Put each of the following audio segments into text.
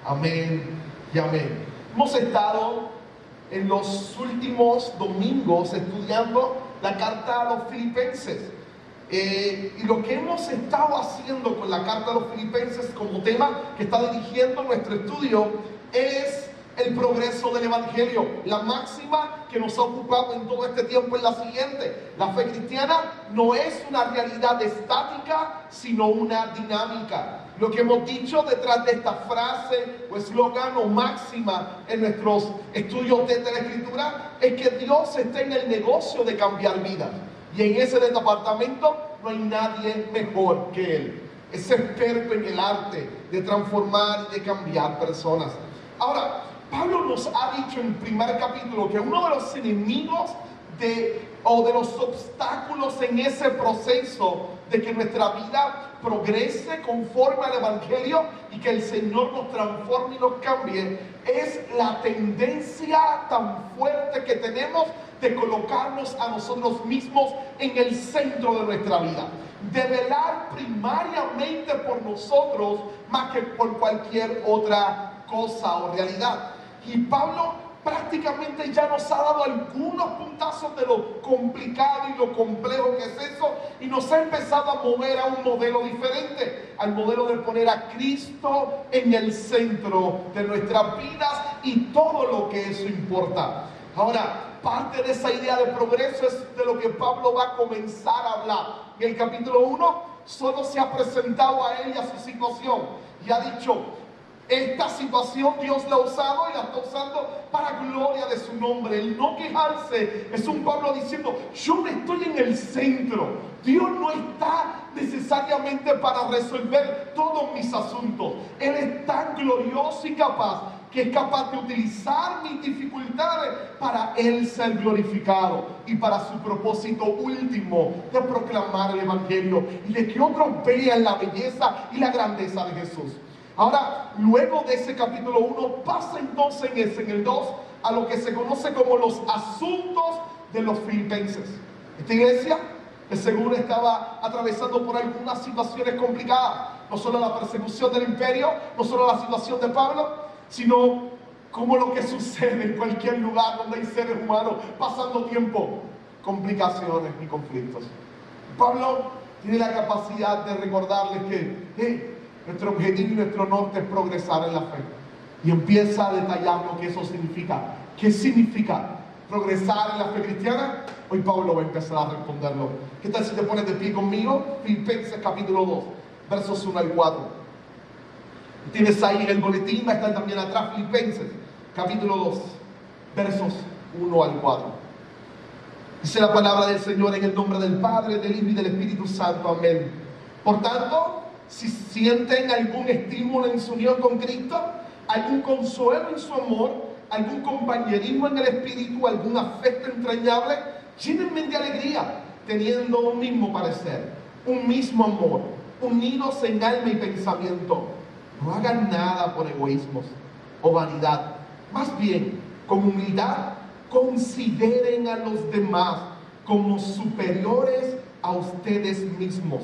Amén y amén. Hemos estado en los últimos domingos estudiando la carta a los Filipenses. Y lo que hemos estado haciendo con la carta a los Filipenses como tema que está dirigiendo nuestro estudio es el progreso del Evangelio. La máxima que nos ha ocupado en todo este tiempo es la siguiente: la fe cristiana no es una realidad estática, sino una dinámica. Lo que hemos dicho detrás de esta frase o eslogan o máxima en nuestros estudios de la Escritura es que Dios está en el negocio de cambiar vidas. Y en ese departamento no hay nadie mejor que Él. Es experto en el arte de transformar y de cambiar personas. Ahora, Pablo nos ha dicho en el primer capítulo que uno de los enemigos de los obstáculos en ese proceso de que nuestra vida progrese conforme al Evangelio y que el Señor nos transforme y nos cambie es la tendencia tan fuerte que tenemos de colocarnos a nosotros mismos en el centro de nuestra vida, de velar primariamente por nosotros más que por cualquier otra cosa o realidad. Y Pablo prácticamente ya nos ha dado algunos puntazos de lo complicado y lo complejo que es eso, y nos ha empezado a mover a un modelo diferente, al modelo de poner a Cristo en el centro de nuestras vidas y todo lo que eso importa. Ahora, parte de esa idea de progreso es de lo que Pablo va a comenzar a hablar. En el capítulo 1 solo se ha presentado a él y a su situación y ha dicho: esta situación Dios la ha usado y la está usando para gloria de su nombre. El no quejarse es un Pablo diciendo: yo no estoy en el centro. Dios no está necesariamente para resolver todos mis asuntos. Él es tan glorioso y capaz que es capaz de utilizar mis dificultades para Él ser glorificado y para su propósito último de proclamar el Evangelio y de que otros vean la belleza y la grandeza de Jesús. Ahora, luego de ese capítulo 1, pasa entonces en el 2, a lo que se conoce como los asuntos de los filipenses. Esta iglesia, de seguro, estaba atravesando por algunas situaciones complicadas. No solo la persecución del imperio, no solo la situación de Pablo, sino como lo que sucede en cualquier lugar donde hay seres humanos pasando tiempo, complicaciones y conflictos. Pablo tiene la capacidad de recordarles que nuestro objetivo y nuestro norte es progresar en la fe. Y empieza a detallar lo que eso significa. ¿Qué significa progresar en la fe cristiana? Hoy Pablo va a empezar a responderlo. ¿Qué tal si te pones de pie conmigo? Filipenses capítulo 2, versos 1 al 4. Tienes ahí en el boletín, va a estar también atrás, Filipenses capítulo 2, versos 1 al 4. Dice la palabra del Señor: en el nombre del Padre, del Hijo y del Espíritu Santo. Amén. Por tanto, si sienten algún estímulo en su unión con Cristo, algún consuelo en su amor, algún compañerismo en el Espíritu, algún afecto entrañable, llénenme de alegría, teniendo un mismo parecer, un mismo amor, unidos en alma y pensamiento. No hagan nada por egoísmos o vanidad, más bien, con humildad, consideren a los demás como superiores a ustedes mismos.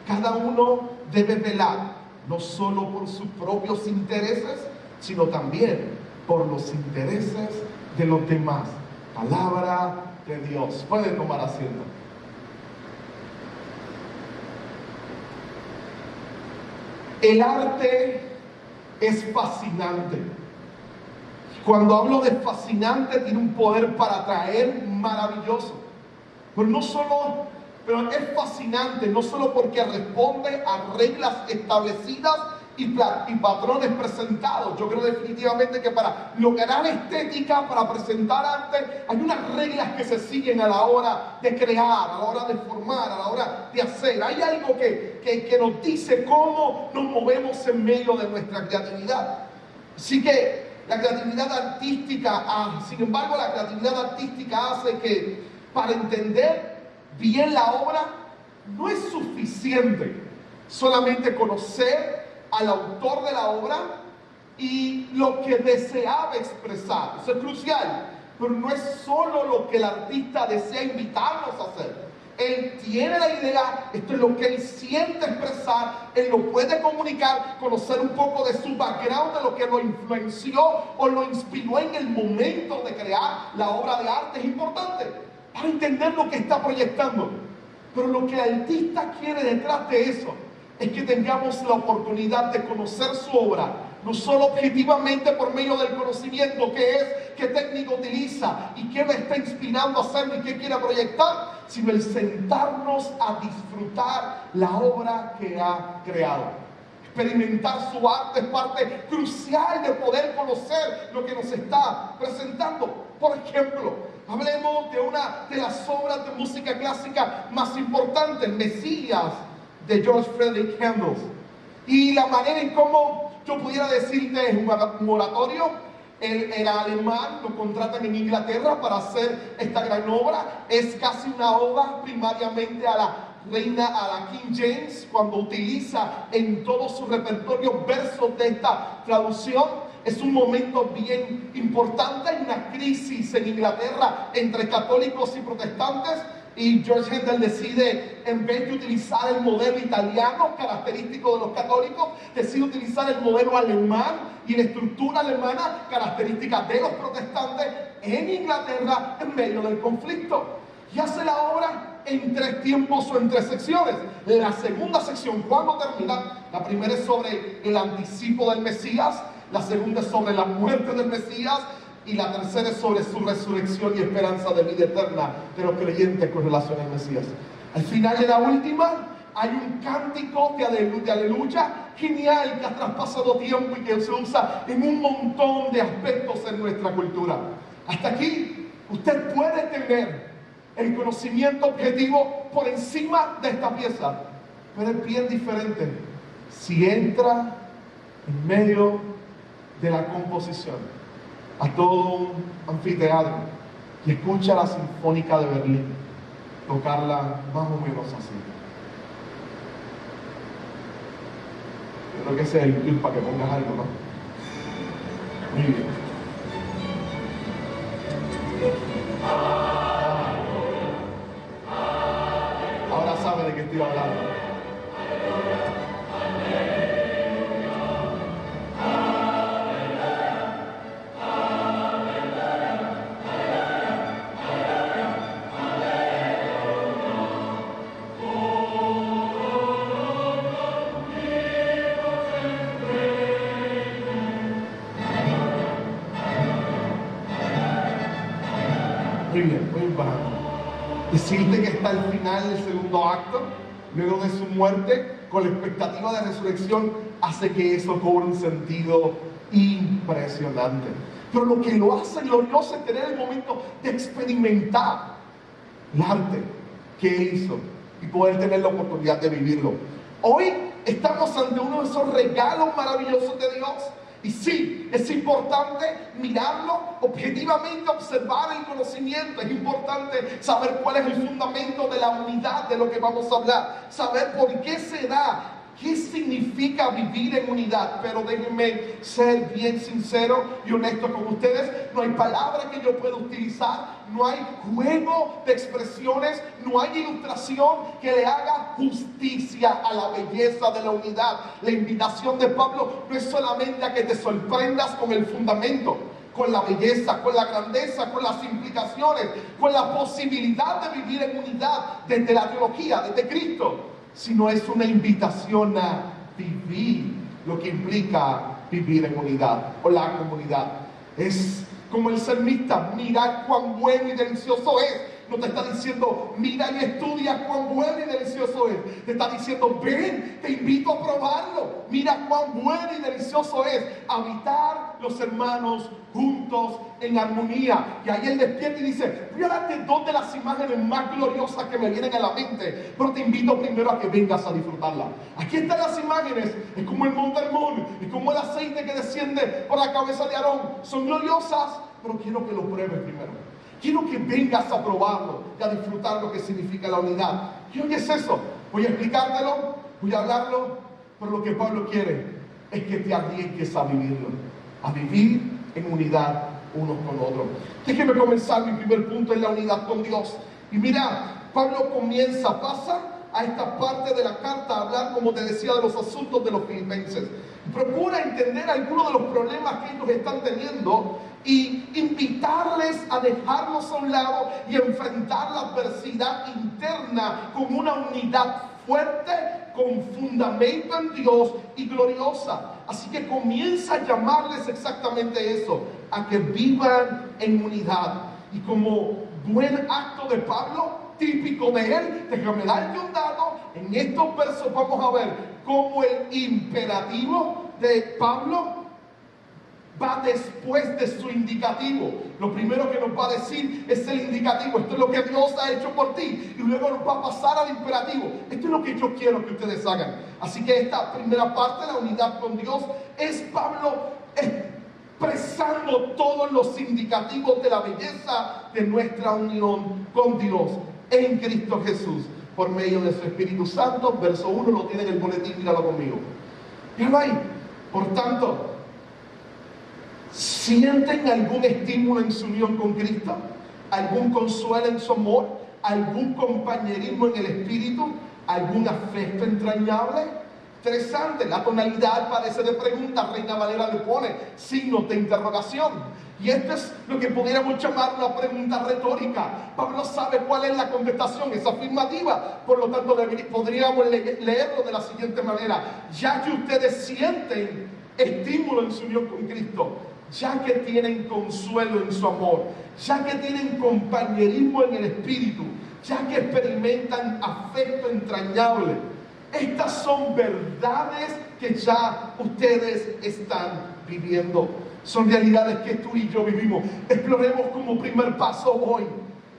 Cada uno debe velar no solo por sus propios intereses, sino también por los intereses de los demás. Palabra de Dios. Pueden tomar asiento. El arte es fascinante. Cuando hablo de fascinante, tiene un poder para atraer maravilloso. Pero es fascinante no solo porque responde a reglas establecidas y patrones presentados. Yo creo definitivamente que para lograr estética, para presentar arte, hay unas reglas que se siguen a la hora de crear, a la hora de formar, a la hora de hacer. Hay algo que nos dice cómo nos movemos en medio de nuestra creatividad. Así que la creatividad artística, sin embargo, la creatividad artística hace que para entender bien la obra no es suficiente solamente conocer al autor de la obra y lo que deseaba expresar. Eso es crucial, pero no es solo lo que el artista desea invitarnos a hacer. Él tiene la idea, esto es lo que Él siente expresar, Él lo puede comunicar, conocer un poco de su background, de lo que lo influenció o lo inspiró en el momento de crear la obra de arte. Es importante para entender lo que está proyectando. Pero lo que el artista quiere detrás de eso es que tengamos la oportunidad de conocer su obra, no solo objetivamente por medio del conocimiento que es, qué técnica utiliza y qué me está inspirando a hacerlo y qué quiere proyectar, sino el sentarnos a disfrutar la obra que ha creado. Experimentar su arte es parte crucial de poder conocer lo que nos está presentando. Por ejemplo, hablemos de una de las obras de música clásica más importantes, el Mesías, de George Frederick Handel. Y la manera en cómo yo pudiera decirte es un oratorio. Él era alemán, lo contratan en Inglaterra para hacer esta gran obra. Es casi una oda primariamente a la reina, a la King James, cuando utiliza en todo su repertorio versos de esta traducción. Es un momento bien importante. Hay una crisis en Inglaterra entre católicos y protestantes. Y George Handel decide, en vez de utilizar el modelo italiano, característico de los católicos, decide utilizar el modelo alemán y la estructura alemana, característica de los protestantes, en Inglaterra, en medio del conflicto. Y hace la obra en 3 tiempos o en 3 secciones. La segunda sección, ¿cuándo termina? La primera es sobre el anticipo del Mesías, la segunda es sobre la muerte del Mesías, y la tercera es sobre su resurrección y esperanza de vida eterna de los creyentes con relación al Mesías. Al final de la última hay un cántico de aleluya genial que ha traspasado tiempo y que se usa en un montón de aspectos en nuestra cultura. Hasta aquí usted puede tener el conocimiento objetivo por encima de esta pieza, pero es bien diferente si entra en medio de la composición a todo un anfiteatro y escucha la Sinfónica de Berlín tocarla más o menos así. Yo creo que ese es el club para que pongas algo, ¿no? Muy bien. Ahora sabe de qué estoy hablando. Muy bien, muy importante. Decirte que está al final del segundo acto, luego de su muerte, con la expectativa de resurrección, hace que eso cobre un sentido impresionante. Pero lo que lo hace glorioso es tener el momento de experimentar el arte que Él hizo y poder tener la oportunidad de vivirlo. Hoy estamos ante uno de esos regalos maravillosos de Dios. Y sí, es importante mirarlo objetivamente, observar el conocimiento. Es importante saber cuál es el fundamento de la unidad de lo que vamos a hablar. Saber por qué se da, qué significa vivir en unidad. Pero déjenme ser bien sincero y honesto con ustedes. No hay palabra que yo pueda utilizar, no hay juego de expresiones, no hay ilustración que le haga justicia a la belleza de la unidad. La invitación de Pablo no es solamente a que te sorprendas con el fundamento, con la belleza, con la grandeza, con las implicaciones, con la posibilidad de vivir en unidad desde la teología, desde Cristo, sino es una invitación a vivir lo que implica vivir en unidad o la comunidad. Es como el salmista, mira cuán bueno y delicioso es. No te está diciendo, mira y estudia cuán bueno y delicioso es. Te está diciendo, ven, te invito a probarlo. Mira cuán bueno y delicioso es habitar los hermanos juntos en armonía. Y ahí él despierta y dice, voy a darte 2 de las imágenes más gloriosas que me vienen a la mente, pero te invito primero a que vengas a disfrutarla. Aquí están las imágenes, es como el monte Hermón, es como el aceite que desciende por la cabeza de Aarón. Son gloriosas, pero quiero que lo pruebes primero. Quiero que vengas a probarlo y a disfrutar lo que significa la unidad. ¿Y hoy es eso? Voy a explicártelo, voy a hablarlo, pero lo que Pablo quiere es que te arriesgues a vivirlo, a vivir en unidad unos con otros. Déjeme comenzar, mi primer punto es la unidad con Dios. Y mira, Pablo pasa a esta parte de la carta a hablar, como te decía, de los asuntos de los filipenses. Procura entender algunos de los problemas que ellos están teniendo y invitarles a dejarlos a un lado y enfrentar la adversidad interna con una unidad fuerte, con fundamento en Dios y gloriosa. Así que comienza a llamarles exactamente eso, a que vivan en unidad. Y como buen acto de Pablo, típico de él, déjame darte un dato. En estos versos vamos a ver cómo el imperativo de Pablo va después de su indicativo. Lo primero que nos va a decir es el indicativo. Esto es lo que Dios ha hecho por ti. Y luego nos va a pasar al imperativo. Esto es lo que yo quiero que ustedes hagan. Así que esta primera parte, la unidad con Dios, es Pablo expresando todos los indicativos de la belleza de nuestra unión con Dios en Cristo Jesús, por medio de su Espíritu Santo. Verso 1 lo tiene en el boletín, míralo conmigo. Míralo ahí. Por tanto, ¿sienten algún estímulo en su unión con Cristo? ¿Algún consuelo en su amor? ¿Algún compañerismo en el Espíritu? ¿Algún afecto entrañable? Interesante, la tonalidad parece de pregunta. Reina Valera le pone signos de interrogación. Y esto es lo que pudiéramos llamar una pregunta retórica. Pablo sabe cuál es la contestación, es afirmativa. Por lo tanto, podríamos leerlo de la siguiente manera: ya que ustedes sienten estímulo en su unión con Cristo, ya que tienen consuelo en su amor, ya que tienen compañerismo en el Espíritu, ya que experimentan afecto entrañable, estas son verdades que ya ustedes están viviendo. Son realidades que tú y yo vivimos. Exploremos como primer paso hoy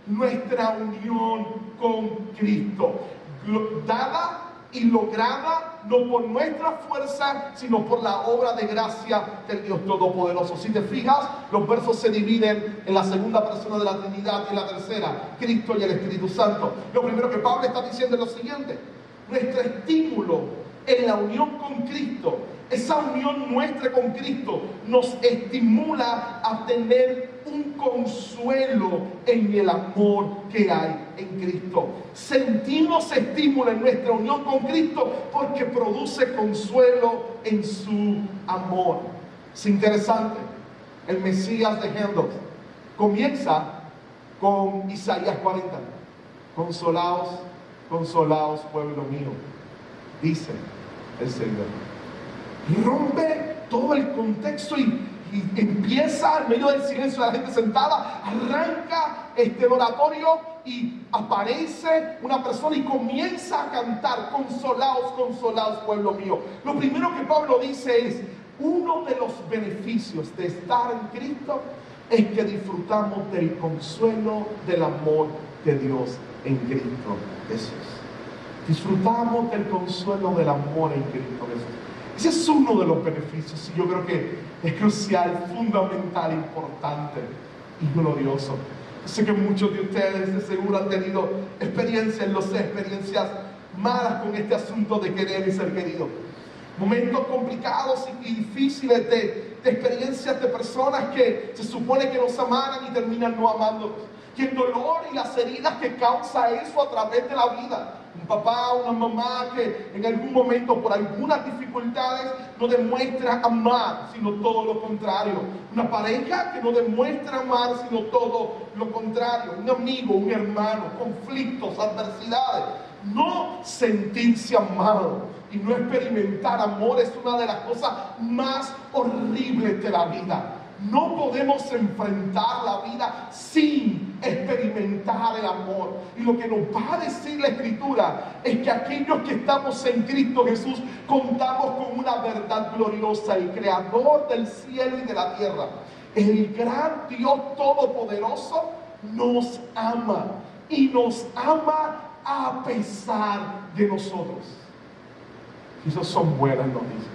nuestra unión con Cristo, dada y lograda no por nuestra fuerza, sino por la obra de gracia del Dios Todopoderoso. Si te fijas, los versos se dividen en la segunda persona de la Trinidad y la tercera, Cristo y el Espíritu Santo. Lo primero que Pablo está diciendo es lo siguiente: nuestro estímulo en la unión con Cristo, esa unión nuestra con Cristo, nos estimula a tener un consuelo en el amor que hay en Cristo. Sentimos estímulo en nuestra unión con Cristo porque produce consuelo en su amor. Es interesante, el Mesías de Händel comienza con Isaías 40. Consolaos, consolaos, pueblo mío, dice el Señor. Rompe todo el contexto y empieza en medio del silencio de la gente sentada, arranca el oratorio y aparece una persona y comienza a cantar: consolaos, consolaos, pueblo mío. Lo primero que Pablo dice es: uno de los beneficios de estar en Cristo es que disfrutamos del consuelo del amor de Dios en Cristo Jesús. Disfrutamos del consuelo del amor en Cristo Jesús. Ese es uno de los beneficios, y yo creo que es crucial, fundamental, importante y glorioso. Yo sé que muchos de ustedes de seguro han tenido experiencias, lo sé, experiencias malas con este asunto de querer y ser querido. Momentos complicados y difíciles de experiencias de personas que se supone que nos amaran y terminan no amándonos. Y el dolor y las heridas que causa eso a través de la vida. Un papá, una mamá que en algún momento por algunas dificultades no demuestra amar, sino todo lo contrario. Una pareja que no demuestra amar, sino todo lo contrario. Un amigo, un hermano, conflictos, adversidades. No sentirse amado y no experimentar amor es una de las cosas más horribles de la vida. No podemos enfrentar la vida sin experimentar el amor. Y lo que nos va a decir la Escritura es que aquellos que estamos en Cristo Jesús contamos con una verdad gloriosa: el Creador del cielo y de la tierra, el gran Dios Todopoderoso, nos ama y nos ama a pesar de nosotros. Y esas son buenas noticias.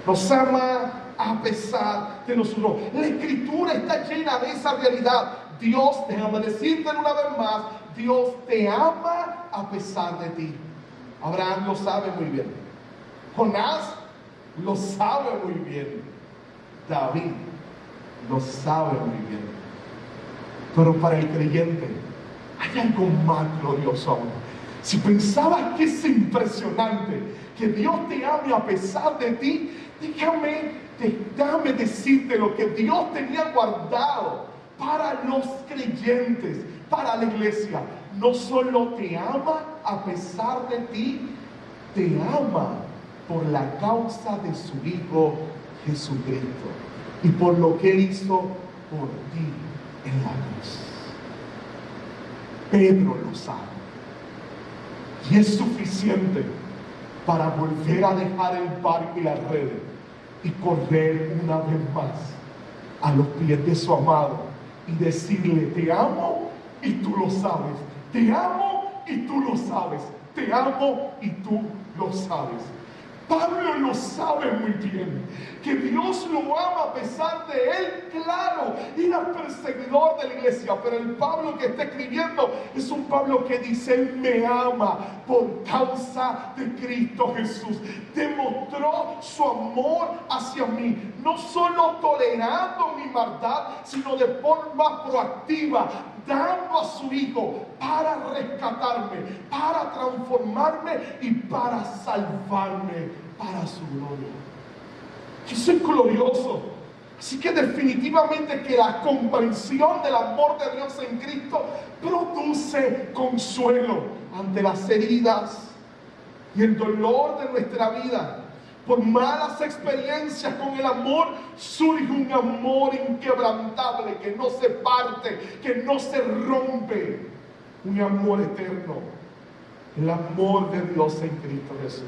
Nos ama a pesar de nosotros. La Escritura está llena de esa realidad. Dios, déjame decirte una vez más, Dios te ama a pesar de ti. Abraham lo sabe muy bien. Jonás lo sabe muy bien. David lo sabe muy bien. Pero para el creyente, hay algo más glorioso aún. Si pensabas que es impresionante que Dios te ame a pesar de ti, déjame decirte lo que Dios tenía guardado para los creyentes, para la iglesia. No solo te ama a pesar de ti, te ama por la causa de su Hijo Jesucristo y por lo que Él hizo por ti en la cruz. Pedro lo sabe y es suficiente para volver a dejar el barco y las redes y correr una vez más a los pies de su amado y decirle: te amo y tú lo sabes, te amo y tú lo sabes, te amo y tú lo sabes. Pablo lo sabe muy bien, que Dios lo ama a pesar de él, claro, era perseguidor de la iglesia, pero el Pablo que está escribiendo es un Pablo que dice: él me ama por causa de Cristo Jesús. Demostró su amor hacia mí, no solo tolerando mi maldad, sino de forma proactiva, dando a su Hijo para rescatarme, para transformarme y para salvarme para su gloria. Eso es glorioso. Así que definitivamente que la comprensión del amor de Dios en Cristo produce consuelo ante las heridas y el dolor de nuestra vida. Por malas experiencias con el amor, surge un amor inquebrantable que no se parte, que no se rompe. Un amor eterno. El amor de Dios en Cristo Jesús.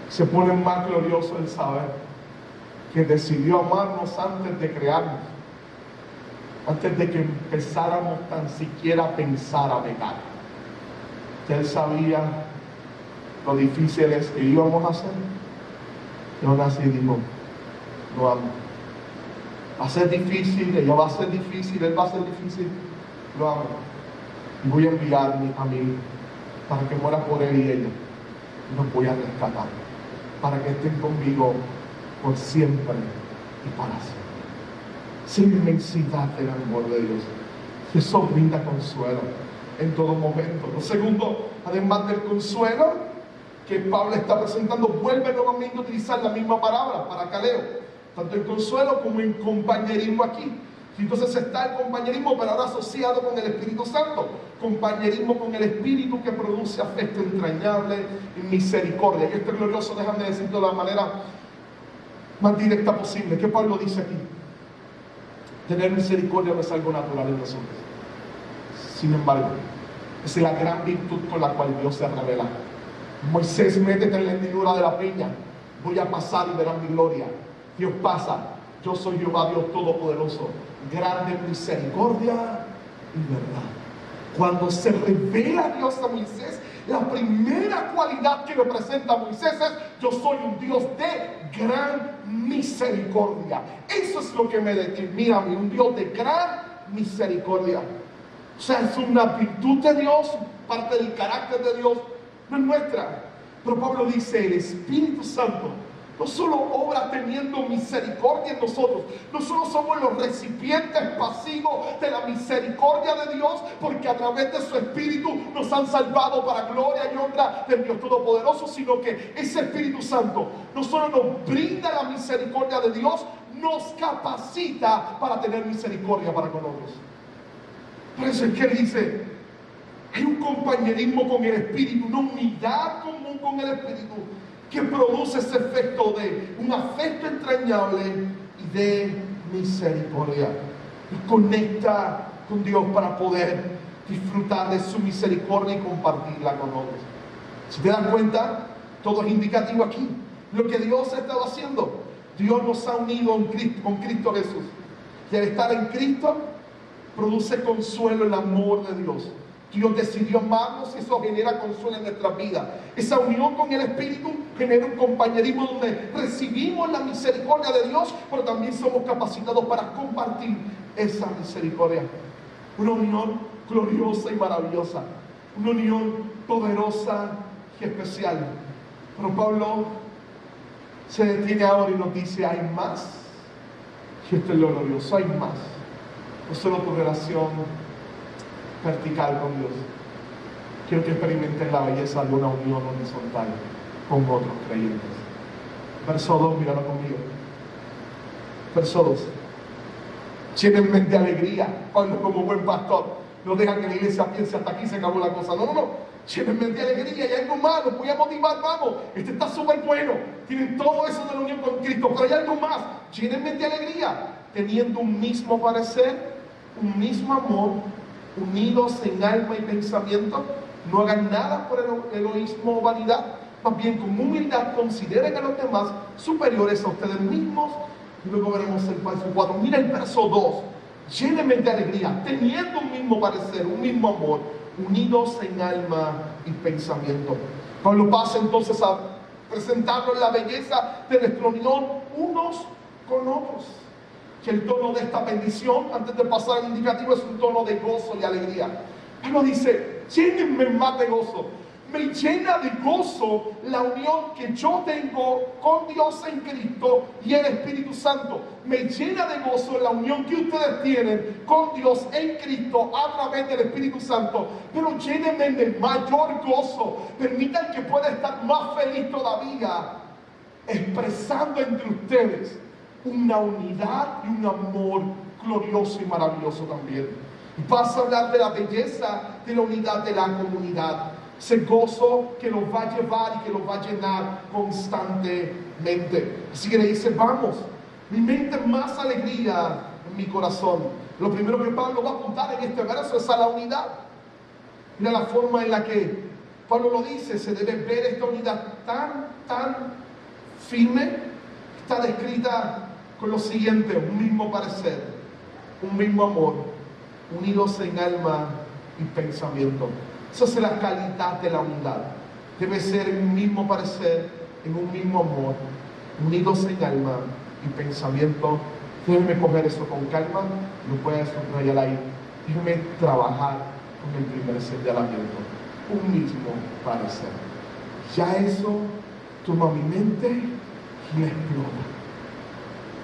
Se pone más glorioso el saber que decidió amarnos antes de crearnos. Antes de que empezáramos tan siquiera a pensar a pecar. Ya Él sabía lo difíciles que íbamos a hacer. Y aún así dijo: lo amo. Va a ser difícil, ella va a ser difícil, él va a ser difícil. Lo amo. Y voy a enviar a mi hijo para que muera por él y ella. Y los voy a rescatar. Para que estén conmigo por siempre y para siempre. Esa inmensidad del amor de Dios. Eso brinda consuelo en todo momento. Lo segundo, además del consuelo que Pablo está presentando, vuelve nuevamente a utilizar la misma palabra para caleo, tanto en consuelo como en compañerismo aquí. Entonces está el compañerismo, pero ahora asociado con el Espíritu Santo. Compañerismo con el Espíritu que produce afecto entrañable y misericordia. Y esto es glorioso, déjame decirlo de la manera más directa posible. ¿Qué Pablo dice aquí? Tener misericordia no es algo natural en nosotros. Sin embargo, es la gran virtud con la cual Dios se revela. Moisés, métete en la hendidura de la peña, voy a pasar y verán mi gloria. Dios pasa: yo soy Jehová Dios Todopoderoso, grande en misericordia y verdad. Cuando se revela Dios a Moisés, la primera cualidad que le presenta a Moisés es: yo soy un Dios de gran misericordia. Eso es lo que me determina a mí, un Dios de gran misericordia. O sea, es una virtud de Dios, parte del carácter de Dios. No es nuestra, pero Pablo dice: el Espíritu Santo no solo obra teniendo misericordia en nosotros, no solo somos los recipientes pasivos de la misericordia de Dios, porque a través de su Espíritu nos han salvado para gloria y honra del Dios Todopoderoso, sino que ese Espíritu Santo no solo nos brinda la misericordia de Dios, nos capacita para tener misericordia para con otros. Por eso es que él dice: hay un compañerismo con el Espíritu, una unidad común con el Espíritu que produce ese efecto de un afecto entrañable y de misericordia. Y conecta con Dios para poder disfrutar de su misericordia y compartirla con otros. Si te das cuenta, todo es indicativo aquí. Lo que Dios ha estado haciendo, Dios nos ha unido con Cristo Jesús. Y al estar en Cristo, produce consuelo el amor de Dios. Dios decidió amarnos y eso genera consuelo en nuestra vida. Esa unión con el Espíritu genera un compañerismo donde recibimos la misericordia de Dios, pero también somos capacitados para compartir esa misericordia. Una unión gloriosa y maravillosa. Una unión poderosa y especial. Pero Pablo se detiene ahora y nos dice: hay más. Y esto es lo glorioso, hay más. No solo tu relación vertical con Dios. Quiero que experimenten la belleza de una unión horizontal con otros creyentes. Verso 2, míralo conmigo. Verso 2. Llénenme de alegría, Pablo como buen pastor. No dejan que la iglesia piense hasta aquí se acabó la cosa. No, no, no. Llénenme de alegría, hay algo más, los voy a motivar, vamos. Este está súper bueno. Tienen todo eso de la unión con Cristo, pero hay algo más. Llénenme de alegría, teniendo un mismo parecer, un mismo amor, unidos en alma y pensamiento. No hagan nada por egoísmo o vanidad, más bien con humildad consideren a los demás superiores a ustedes mismos. Y luego veremos el verso 4. Mira el verso 2. Llénenme de alegría, teniendo un mismo parecer, un mismo amor, unidos en alma y pensamiento. Pablo pasa entonces a presentarnos la belleza de nuestra unión unos con otros. Que el tono de esta bendición, antes de pasar al indicativo, es un tono de gozo y alegría. Pablo dice, llénenme más de gozo. Me llena de gozo la unión que yo tengo con Dios en Cristo y el Espíritu Santo. Me llena de gozo la unión que ustedes tienen con Dios en Cristo a través del Espíritu Santo. Pero llénenme de mayor gozo. Permitan que pueda estar más feliz todavía, expresando entre ustedes una unidad y un amor glorioso y maravilloso también. Y pasa a hablar de la belleza de la unidad de la comunidad. Ese gozo que los va a llevar y que los va a llenar constantemente. Así que le dice, vamos, mi mente más alegría en mi corazón. Lo primero que Pablo va a apuntar en este verso es a la unidad. Mira la forma en la que Pablo lo dice, se debe ver esta unidad tan firme. Está descrita con lo siguiente: un mismo parecer, un mismo amor, unidos en alma y pensamiento. Esa es la calidad de la unidad. Debe ser en un mismo parecer, en un mismo amor, unidos en alma y pensamiento. Déjenme coger eso con calma, lo puedes subrayar ahí. Déjenme trabajar con el primer señalamiento. Un mismo parecer. Ya eso toma mi mente y me explota.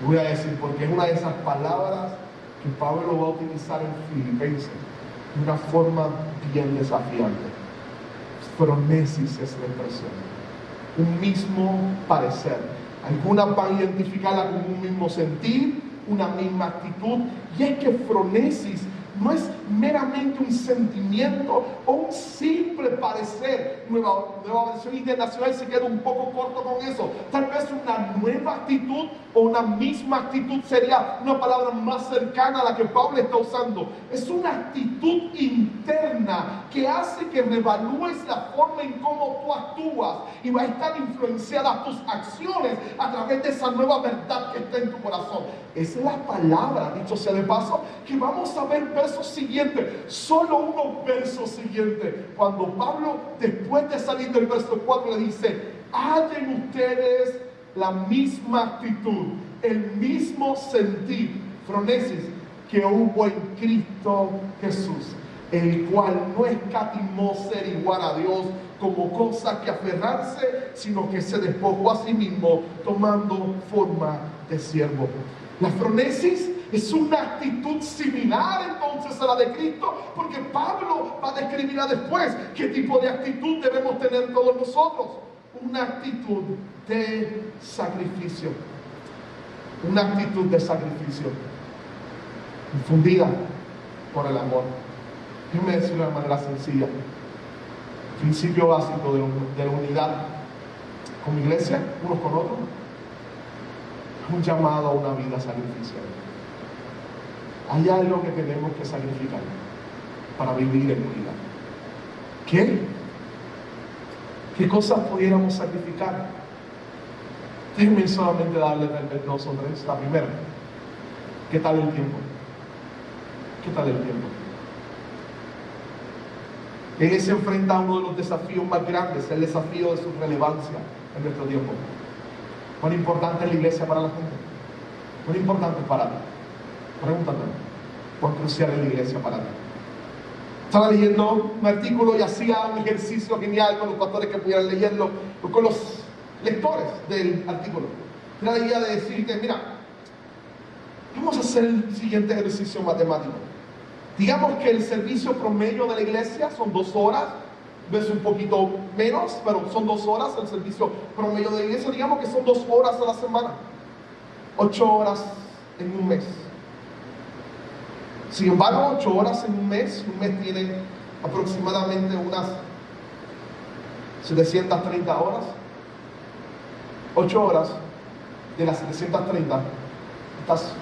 Voy a decir, porque es una de esas palabras que Pablo va a utilizar en Filipenses de una forma bien desafiante. Phronesis es la expresión. Un mismo parecer. Algunas van a identificarla como un mismo sentir, una misma actitud. Y es que phronesis no es meramente un sentimiento o un simple parecer. Nueva versión internacional se queda un poco corto con eso. Tal vez una nueva actitud o una misma actitud sería una palabra más cercana a la que Pablo está usando. Es una actitud interna que hace que revalúes la forma en cómo tú actúas y va a estar influenciada tus acciones a través de esa nueva verdad que está en tu corazón. Esa es la palabra, dicho sea de paso, que vamos a ver versos siguientes, solo unos versos siguientes, cuando Pablo, después de salir del verso 4, le dice: hallen ustedes la misma actitud, el mismo sentir, phronesis, que hubo en Cristo Jesús, el cual no escatimó ser igual a Dios como cosa que aferrarse, sino que se despojó a sí mismo, tomando forma de siervo. La phronesis es una actitud similar entonces a la de Cristo, porque Pablo va a describirla después. ¿Qué tipo de actitud debemos tener todos nosotros? Una actitud de sacrificio. Una actitud de sacrificio infundida por el amor. Déjenme decirlo de manera sencilla. El principio básico de la unidad como iglesia, unos con otros, es un llamado a una vida sacrificial. Hay algo que tenemos que sacrificar para vivir en unidad. ¿Qué? ¿Qué cosas pudiéramos sacrificar? Déjenme solamente darle dos o tres. La primera, ¿qué tal el tiempo? ¿Qué tal el tiempo? Él se enfrenta a uno de los desafíos más grandes, el desafío de su relevancia en nuestro tiempo. ¿Cuán importante es la iglesia para la gente? ¿Cuán importante es para ti? Pregúntate, ¿cuán crucial es la iglesia para ti? Estaba leyendo un artículo y hacía un ejercicio genial con los pastores que pudieran leerlo, con los lectores del artículo. Era la idea de decirte: mira, vamos a hacer el siguiente ejercicio matemático. Digamos que el servicio promedio de la iglesia son 2 horas, a veces un poquito menos, pero son 2 horas el servicio promedio de la iglesia. Digamos que son 2 horas a la semana, 8 horas en un mes. Sin embargo, 8 horas en un mes tiene aproximadamente unas 730 horas. 8 horas de las 730 estás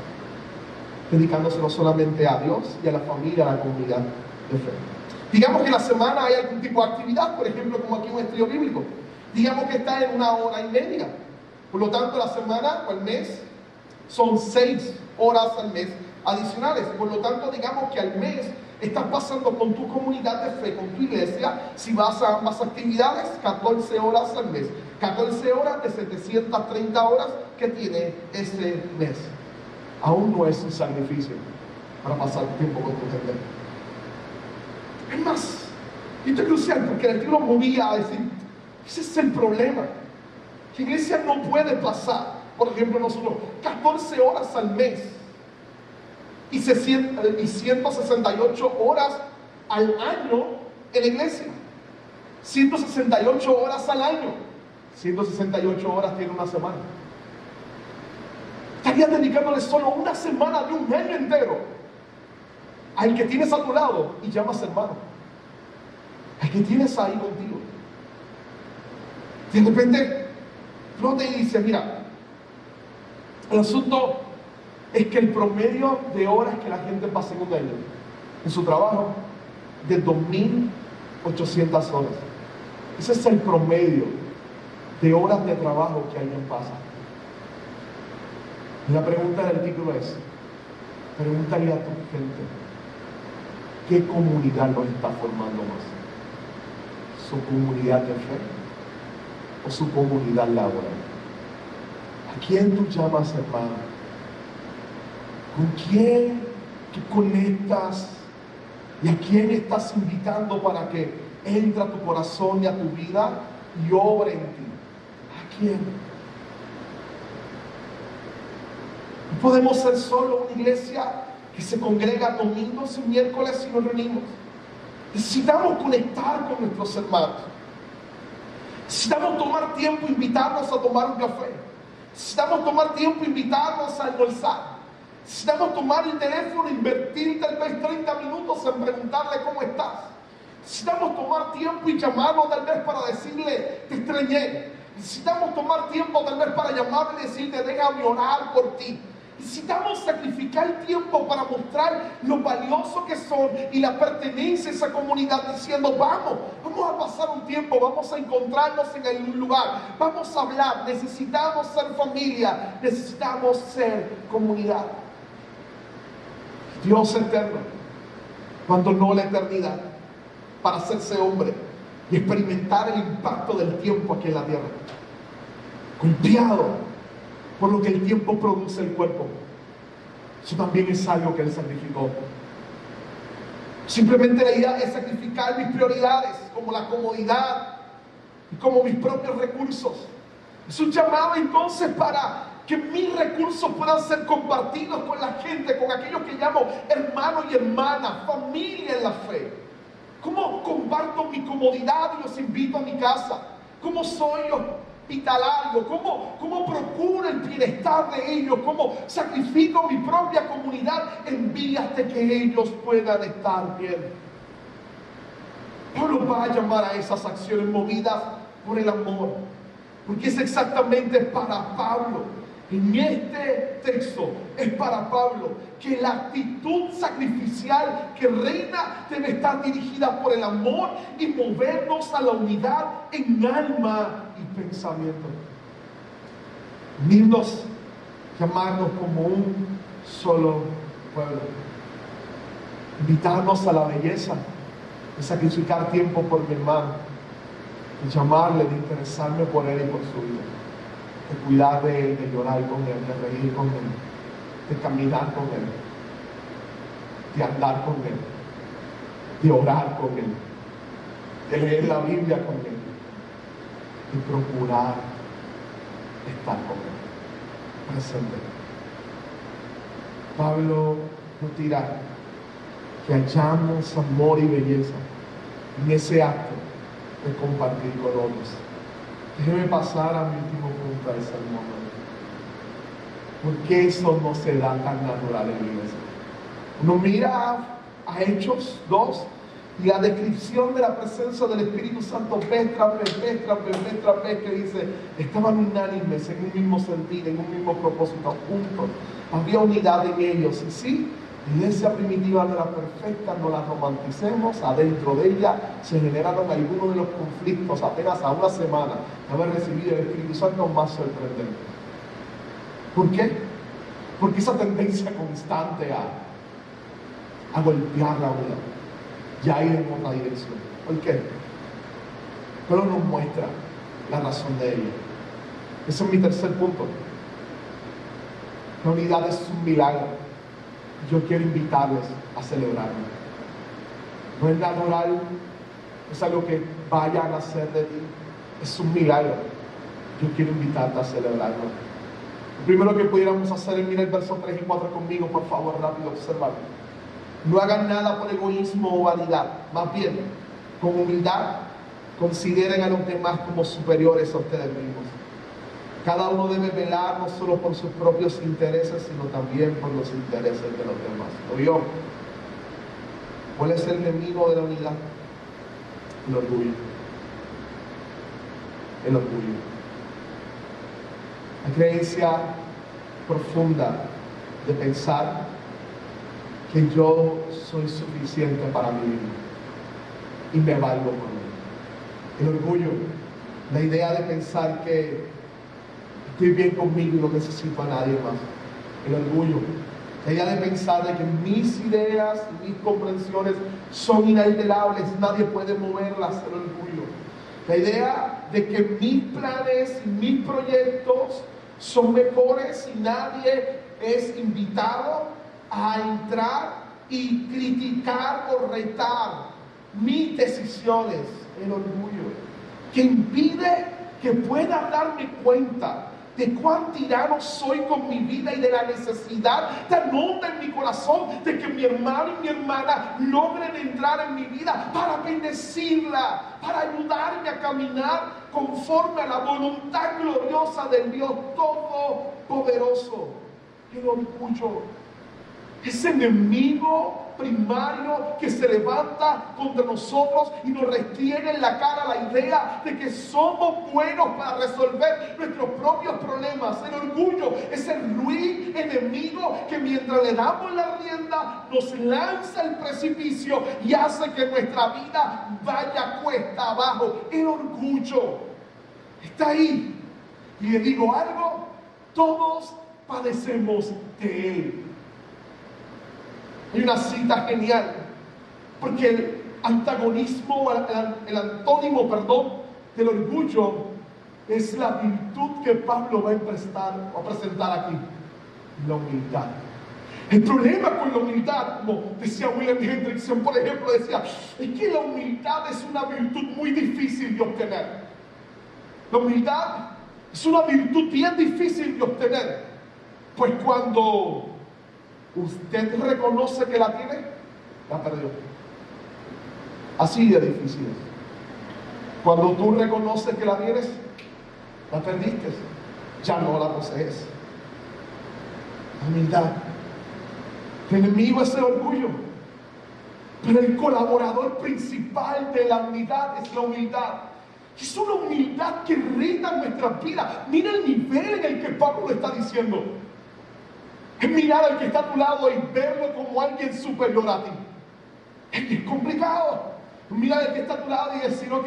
dedicándoselo solamente a Dios y a la familia, a la comunidad de fe. Digamos que en la semana hay algún tipo de actividad, por ejemplo, como aquí un estudio bíblico. Digamos que está en 1 hora y media. Por lo tanto, la semana o el mes son 6 horas al mes adicionales. Por lo tanto, digamos que al mes estás pasando con tu comunidad de fe, con tu iglesia, si vas a ambas actividades, 14 horas al mes. 14 horas de 730 horas que tiene ese mes. Aún no es un sacrificio para pasar tiempo con tu gente. Es más, esto es crucial porque el artículo movía a decir, ese es el problema. La iglesia no puede pasar, por ejemplo, nosotros 14 horas al mes y 168 horas al año en la iglesia. 168 horas al año. 168 horas tiene una semana. Estarías dedicándole solo una semana de un año entero al que tienes a tu lado y llamas hermano, al que tienes ahí contigo. Y de repente no te dice, mira, el asunto es que el promedio de horas que la gente pasa en un año en su trabajo de 2.800 horas. Ese es el promedio de horas de trabajo que alguien pasa. Y la pregunta del artículo es, pregúntale a tu gente, ¿qué comunidad los está formando más? ¿Su comunidad de fe o su comunidad laboral? ¿A quién tú llamas hermano? ¿Con quién tú conectas? ¿Y a quién estás invitando para que entre a tu corazón y a tu vida y obre en ti? ¿A quién? No podemos ser solo una iglesia que se congrega domingos y miércoles y nos reunimos. Necesitamos conectar con nuestros hermanos. Necesitamos tomar tiempo e invitarlos a tomar un café. Necesitamos tomar tiempo e invitarlos a almorzar. Necesitamos tomar el teléfono e invertir tal vez 30 minutos en preguntarle cómo estás. Necesitamos tomar tiempo y llamarlo tal vez para decirle, te extrañé. Necesitamos tomar tiempo tal vez para llamarle y decirle, déjame orar por ti. Necesitamos sacrificar tiempo para mostrar lo valioso que son y la pertenencia a esa comunidad, diciendo, vamos a pasar un tiempo, vamos a encontrarnos en algún lugar, vamos a hablar, necesitamos ser familia, necesitamos ser comunidad. Dios eterno abandonó la eternidad para hacerse hombre y experimentar el impacto del tiempo aquí en la tierra, golpeado por lo que el tiempo produce el cuerpo. Eso también es algo que Él sacrificó. Simplemente la idea es sacrificar mis prioridades, como la comodidad y como mis propios recursos. Es un llamado entonces para que mis recursos puedan ser compartidos con la gente, con aquellos que llamo hermanos y hermanas, familia en la fe. ¿Cómo comparto mi comodidad y los invito a mi casa? ¿Cómo soy hospitalario? ¿Cómo procuro el bienestar de ellos? ¿Cómo sacrifico mi propia comunidad en vías de que ellos puedan estar bien? Pablo va a llamar a esas acciones movidas por el amor, porque es exactamente para Pablo. En este texto es para Pablo que la actitud sacrificial que reina debe estar dirigida por el amor y movernos a la unidad en alma y pensamiento. Unirnos, llamarnos como un solo pueblo. Invitarnos a la belleza de sacrificar tiempo por mi hermano, de llamarle, de interesarme por él y por su vida, de cuidar de él, de llorar con él, de reír con él, de caminar con él, de andar con él, de orar con él, de leer la Biblia con él, de procurar estar con él, presente. Pablo no tira que hallamos amor y belleza en ese acto de compartir con otros. Déjeme pasar a mi último punto del sermón. ¿Por qué eso no se da tan natural en la iglesia? Uno mira a Hechos 2 y la descripción de la presencia del Espíritu Santo vez tras vez que dice, estaban unánimes en un mismo sentir, en un mismo propósito, juntos. Había unidad en ellos. Y sí, la iglesia primitiva no era perfecta, no la romanticemos. Adentro de ella se generaron algunos de los conflictos apenas a una semana de haber recibido el Espíritu Santo más sorprendente. ¿Por qué? Porque esa tendencia constante a golpear la unidad ya ir en otra dirección. ¿Por qué? Pero nos muestra la razón de ello. Ese es mi tercer punto. La unidad es un milagro. Yo quiero invitarles a celebrarlo. No es natural, no es algo que vayan a hacer de ti. Es un milagro. Yo quiero invitarte a celebrarlo. Lo primero que pudiéramos hacer es mirar el verso 3 y 4 conmigo, por favor, rápido, observarlo. No hagan nada por egoísmo o vanidad, más bien, con humildad, consideren a los demás como superiores a ustedes mismos. Cada uno debe velar no solo por sus propios intereses, sino también por los intereses de los demás. ¿Lo vio? ¿Cuál es el enemigo de la unidad? El orgullo. El orgullo. La creencia profunda de pensar que yo soy suficiente para mí mismo y me valgo por mí. El orgullo, la idea de pensar que estoy bien conmigo y no necesito a nadie más. El orgullo, la idea de pensar de que mis ideas y mis comprensiones son inalterables, nadie puede moverlas. El orgullo, la idea de que mis planes y mis proyectos son mejores y nadie es invitado a entrar y criticar o retar mis decisiones. El orgullo que impide que pueda darme cuenta de cuán tirano soy con mi vida y de la necesidad tan honda en mi corazón de que mi hermano y mi hermana logren entrar en mi vida para bendecirla, para ayudarme a caminar conforme a la voluntad gloriosa del Dios Todopoderoso. El orgullo, ese enemigo primario que se levanta contra nosotros y nos retiene en la cara la idea de que somos buenos para resolver nuestros propios problemas. El orgullo es el ruin enemigo que mientras le damos la rienda nos lanza al precipicio y hace que nuestra vida vaya cuesta abajo. El orgullo está ahí. Y le digo algo, todos padecemos de él. Hay una cita genial, porque el antagonismo, el antónimo, del orgullo es la virtud que Pablo va a presentar aquí, la humildad. El problema con la humildad, como decía William Hendrickson, por ejemplo, decía, es que la humildad es una virtud muy difícil de obtener. La humildad es una virtud bien difícil de obtener, pues cuando usted reconoce que la tiene, la perdió. Así de difícil es. Cuando tú reconoces que la tienes, la perdiste. Ya no la posees. La humildad. El enemigo es el orgullo. Pero el colaborador principal de la unidad es la humildad. Es una humildad que reta nuestras vidas. Mira el nivel en el que Pablo lo está diciendo. Es mirar al que está a tu lado y verlo como alguien superior a ti. Es complicado. Mirar al que está a tu lado y decir, ok,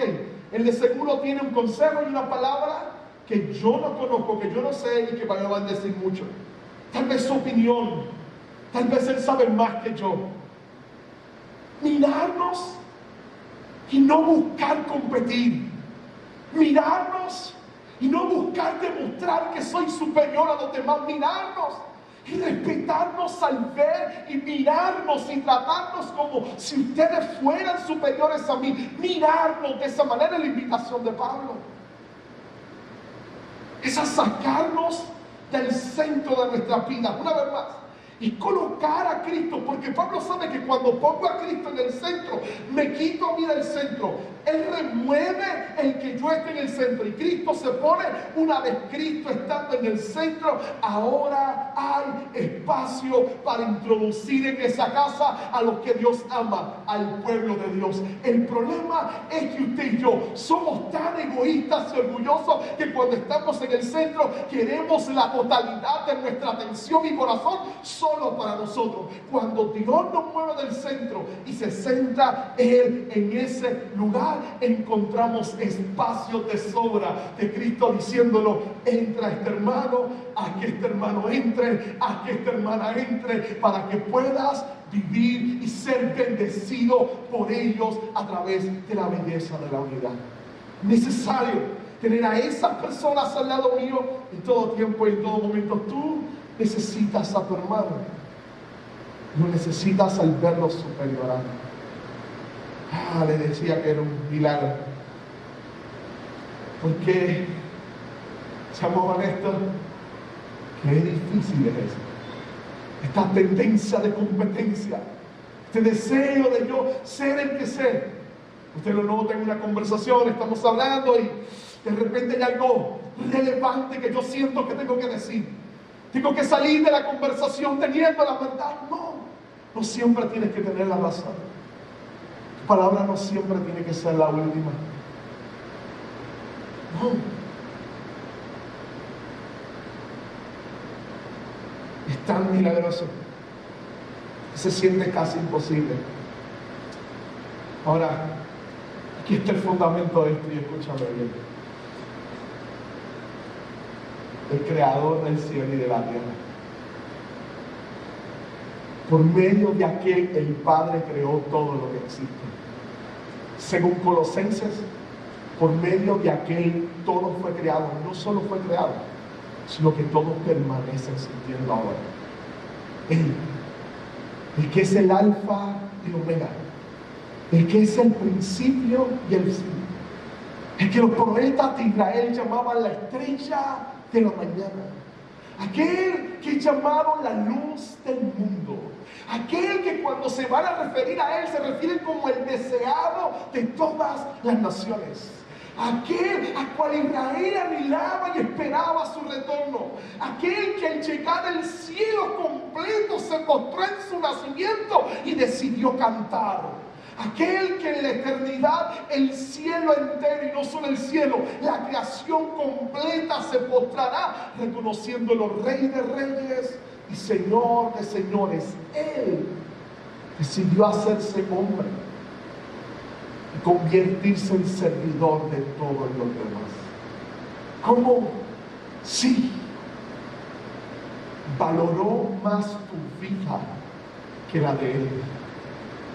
el de seguro tiene un consejo y una palabra que yo no conozco, que yo no sé y que me va a decir mucho. Tal vez su opinión, tal vez él sabe más que yo. Mirarnos y no buscar competir. Mirarnos y no buscar demostrar que soy superior a los demás. Mirarnos y respetarnos al ver y mirarnos y tratarnos como si ustedes fueran superiores a mí. Mirarnos de esa manera es la invitación de Pablo. Es a sacarnos del centro de nuestra vida. Una vez más, y colocar a Cristo, porque Pablo sabe que cuando pongo a Cristo en el centro, me quito a mí del centro. Él remueve el que yo esté en el centro y Cristo se pone. Una vez Cristo estando en el centro, ahora hay espacio para introducir en esa casa a los que Dios ama, al pueblo de Dios. El problema es que usted y yo somos tan egoístas y orgullosos que cuando estamos en el centro queremos la totalidad de nuestra atención y corazón solo para nosotros. Cuando Dios nos mueve del centro y se centra Él en ese lugar, encontramos espacio de sobra de Cristo diciéndolo: entra este hermano, a que este hermano entre, a que esta hermana entre, para que puedas vivir y ser bendecido por ellos a través de la belleza de la unidad. Necesario tener a esas personas al lado mío en todo tiempo y en todo momento. Tú necesitas a tu hermano, no necesitas al verlo superior a ti. Le decía que era un milagro, porque, seamos honestos, qué difícil es eso. Esta tendencia de competencia, este deseo de yo ser el que sé. Usted lo nota en una conversación, estamos hablando y de repente hay algo relevante que yo siento que tengo que decir. Tengo que salir de la conversación teniendo la verdad. No siempre tienes que tener la razón. Tu palabra no siempre tiene que ser la última. No. Es tan milagroso que se siente casi imposible. Ahora, aquí está el fundamento de esto y escúchame bien. El creador del cielo y de la tierra. Por medio de aquel, el Padre creó todo lo que existe. Según Colosenses, por medio de aquel todo fue creado. No solo fue creado, sino que todo permanece existiendo ahora. Él, el que es el alfa y el omega, el que es el principio y el fin, el que los profetas de Israel llamaban la estrella de la mañana, aquel que llamaron la luz del mundo, aquel que cuando se van a referir a él se refieren como el deseado de todas las naciones, aquel a cual Israel anhelaba y esperaba su retorno, aquel que al llegar al cielo completo se postró en su nacimiento y decidió cantar. Aquel que en la eternidad el cielo entero, y no solo el cielo, la creación completa se postrará reconociéndolo Rey de Reyes y Señor de Señores. Él decidió hacerse hombre y convertirse en servidor de todos los demás. ¿Cómo? Sí, valoró más tu vida que la de él,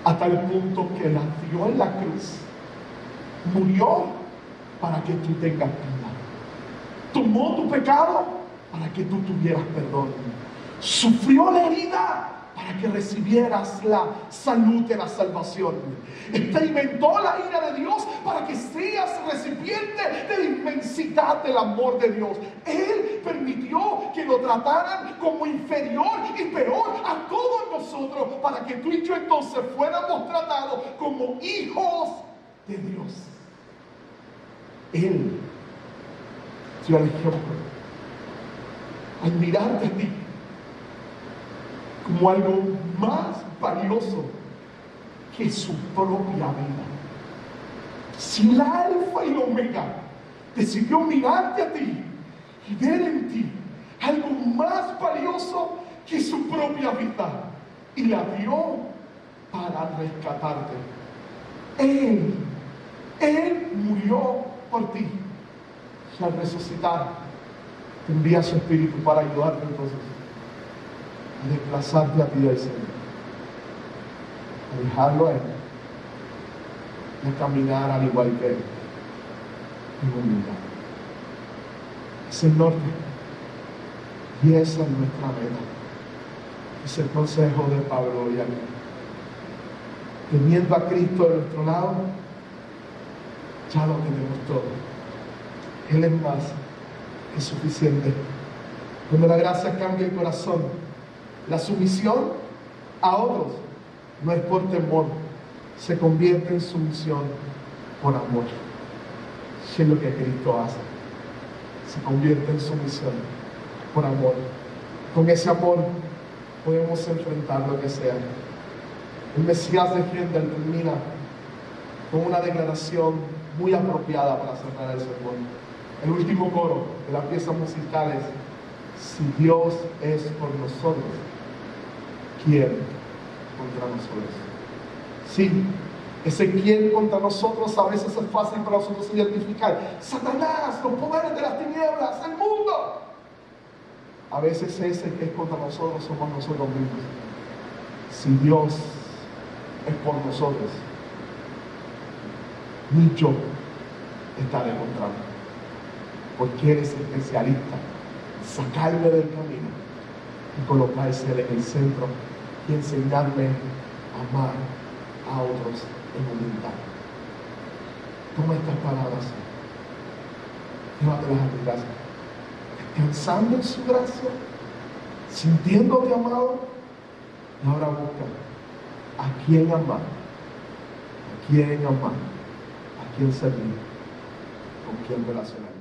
a tal punto que la dio en la cruz, murió para que tú tengas vida, tomó tu pecado para que tú tuvieras perdón, sufrió la herida para que recibieras la salud de la salvación, experimentó la ira de Dios para que seas recipiente de la inmensidad del amor de Dios. Él permitió que lo trataran como inferior y peor a todos nosotros, para que tú y yo entonces fuéramos tratados como hijos de Dios. Él dio el ejemplo al mirarte a ti como algo más valioso que su propia vida. Si la alfa y la omega decidió mirarte a ti y ver en ti algo más valioso que su propia vida, y la dio para rescatarte. Él murió por ti, y al resucitar te envía su espíritu para ayudarte entonces a desplazarte a ti del Señor, a dejarlo a Él y a caminar al igual que Él en humildad. Es el norte y esa es nuestra meta. Es el consejo de Pablo y a mí. Teniendo a Cristo de nuestro lado, ya lo tenemos todo. Él es más que suficiente. Cuando la gracia cambia el corazón, La sumisión a otros no es por temor, se convierte en sumisión por amor. Eso es lo que Cristo hace. Se convierte en sumisión por amor. Con ese amor podemos enfrentar lo que sea. El Mesías de Händel termina con una declaración muy apropiada para cerrar el sermón. El último coro de la pieza musical es: si Dios es por nosotros, ¿quién contra nosotros? Sí, ese quién contra nosotros a veces es fácil para nosotros identificar. Satanás, los poderes de las tinieblas, el mundo. A veces ese que es contra nosotros somos nosotros mismos. Si Dios es por nosotros, ni yo estaré contra mí, porque Él es especialista en sacarme del camino y colocarse en el centro y enseñarme a amar a otros en humildad. Toma estas palabras, llévatelas a tu casa, descansando en su gracia, sintiéndote amado, y ahora busca a quién amar, a quién servir, con quién relacionar.